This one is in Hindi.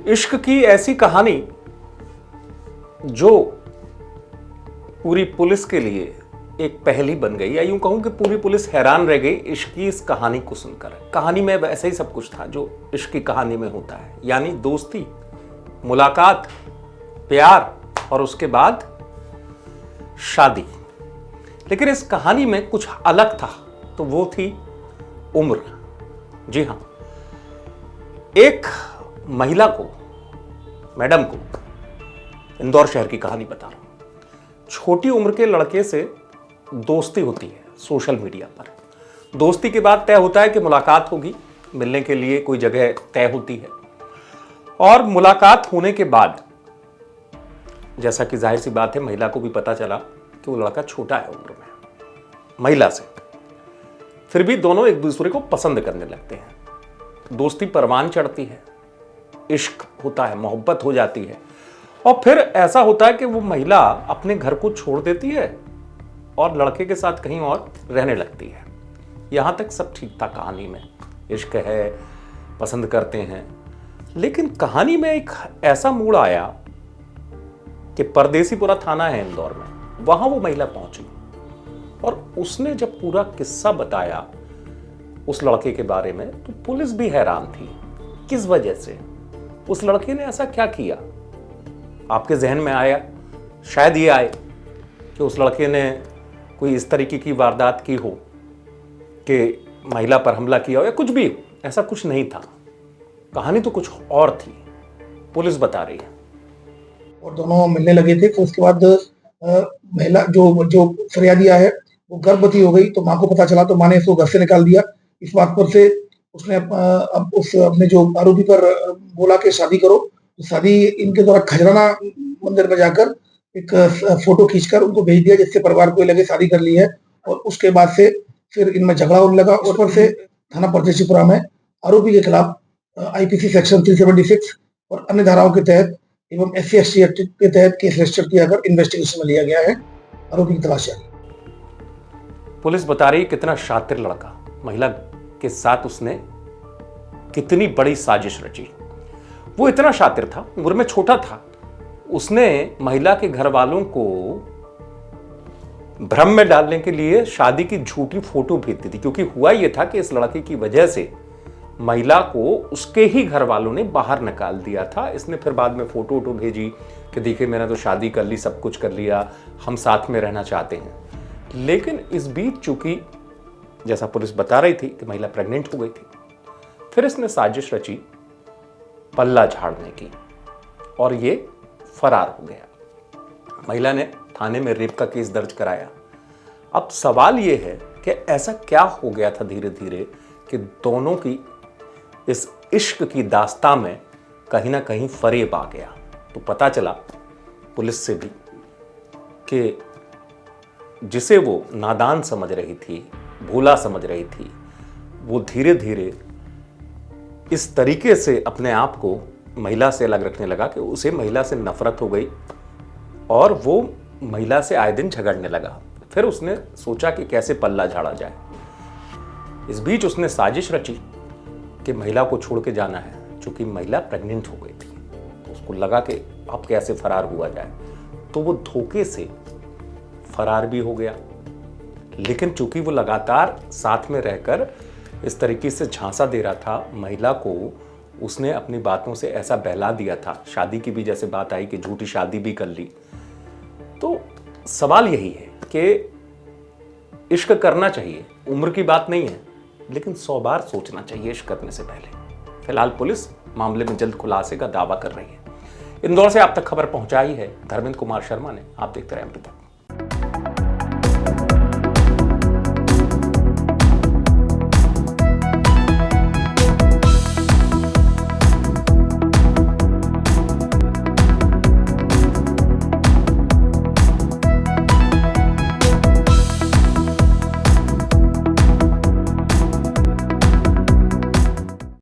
इश्क की ऐसी कहानी जो पूरी पुलिस के लिए एक पहेली बन गई, या यूं कहूं कि पूरी पुलिस हैरान रह गई इश्क की इस कहानी को सुनकर। कहानी में वैसे ही सब कुछ था जो इश्क की कहानी में होता है, यानी दोस्ती, मुलाकात, प्यार और उसके बाद शादी। लेकिन इस कहानी में कुछ अलग था, तो वो थी उम्र। जी हां, एक महिला को, मैडम को, इंदौर शहर की कहानी बता रहा हूं। छोटी उम्र के लड़के से दोस्ती होती है सोशल मीडिया पर। दोस्ती के बाद तय होता है कि मुलाकात होगी, मिलने के लिए कोई जगह तय होती है। और मुलाकात होने के बाद जैसा कि जाहिर सी बात है, महिला को भी पता चला कि वो लड़का छोटा है उम्र में महिला से। फिर भी दोनों एक दूसरे को पसंद करने लगते हैं। दोस्ती परवान चढ़ती है, इश्क होता है, मोहब्बत हो जाती है। और फिर ऐसा होता है कि वो महिला अपने घर को छोड़ देती है और लड़के के साथ कहीं और रहने लगती है। यहां तक सब ठीक था कहानी में, इश्क है, पसंद करते हैं। लेकिन कहानी में एक ऐसा मोड़ आया कि परदेसीपुरा थाना है इंदौर में, वहां वो महिला पहुंची और उसने जब पूरा किस्सा बताया उस लड़के के बारे में, तो पुलिस भी हैरान थी। किस वजह से? उस लड़के ने ऐसा क्या किया? आपके जहन में आया? शायद ये आए कि उस लड़के ने कोई इस तरीके की वारदात की हो कि महिला पर हमला किया हो, या कुछ भी हो। ऐसा कुछ नहीं था, कहानी तो कुछ और थी, पुलिस बता रही है। और दोनों मिलने लगे थे। तो उसके बाद महिला जो फरियादी है वो गर्भवती हो गई। तो माँ को पता चला, तो माँ ने इसको घर से निकाल दिया। इस बात पर से उसने अब उस अपने जो आरोपी पर बोला कि शादी करो। तो शादी इनके द्वारा खजराना मंदिर में जाकर एक फोटो खींचकर उनको भेज दिया, जिससे परिवार को लगे शादी कर ली है। और उसके बाद से फिर इनमें झगड़ा होने लगा। उस पर से थाना परदेसीपुरा में आरोपी के खिलाफ आईपीसी सेक्शन 376 और अन्य धाराओं के तहत एवं SC/ST एक्ट के तहत केस रजिस्टर किया कर इन्वेस्टिगेशन में लिया गया है। आरोपी की तलाश जारी। पुलिस बता रही कितना शातिर लड़का, महिला के साथ उसने कितनी बड़ी साजिश रची। वो इतना शातिर था, उम्र में छोटा था। उसने महिला के घर वालों को भ्रम में डालने के लिए शादी की झूठी फोटो भेजती थी, क्योंकि हुआ यह था कि इस लड़के की वजह से महिला को उसके ही घर वालों ने बाहर निकाल दिया था। इसने फिर बाद में फोटो भेजी कि देखिए मैंने तो शादी कर ली, सब कुछ कर लिया, हम साथ में रहना चाहते हैं। लेकिन इस बीच चूंकि जैसा पुलिस बता रही थी कि महिला प्रेग्नेंट हो गई थी, फिर इसने साजिश रची पल्ला झाड़ने की और ये फरार हो गया। महिला ने थाने में रेप का केस दर्ज कराया। अब सवाल यह है कि ऐसा क्या हो गया था धीरे धीरे कि दोनों की इस इश्क की दास्तां में कहीं ना कहीं फरेब आ गया। तो पता चला पुलिस से भी कि जिसे वो नादान समझ रही थी, भोला समझ रही थी, वो धीरे धीरे इस तरीके से अपने आप को महिला से अलग रखने लगा कि उसे महिला से नफरत हो गई और वो महिला से आए दिन झगड़ने लगा। फिर उसने सोचा कि कैसे पल्ला झाड़ा जाए। इस बीच उसने साजिश रची कि महिला को छोड़ के जाना है, चूंकि महिला प्रेग्नेंट हो गई थी। तो उसको लगा कि अब कैसे फरार हुआ जाए, तो वो धोखे से फरार भी हो गया। लेकिन चूंकि वो लगातार साथ में रहकर इस तरीके से झांसा दे रहा था महिला को, उसने अपनी बातों से ऐसा बहला दिया था। शादी की भी जैसे बात आई कि झूठी शादी भी कर ली। तो सवाल यही है कि इश्क करना चाहिए, उम्र की बात नहीं है, लेकिन 100 बार सोचना चाहिए इश्क करने से पहले। फिलहाल पुलिस मामले में जल्द खुलासे का दावा कर रही है। इंदौर से आप तक खबर पहुंचाई है धर्मेंद्र कुमार शर्मा ने। आप देखते रहे अमृता।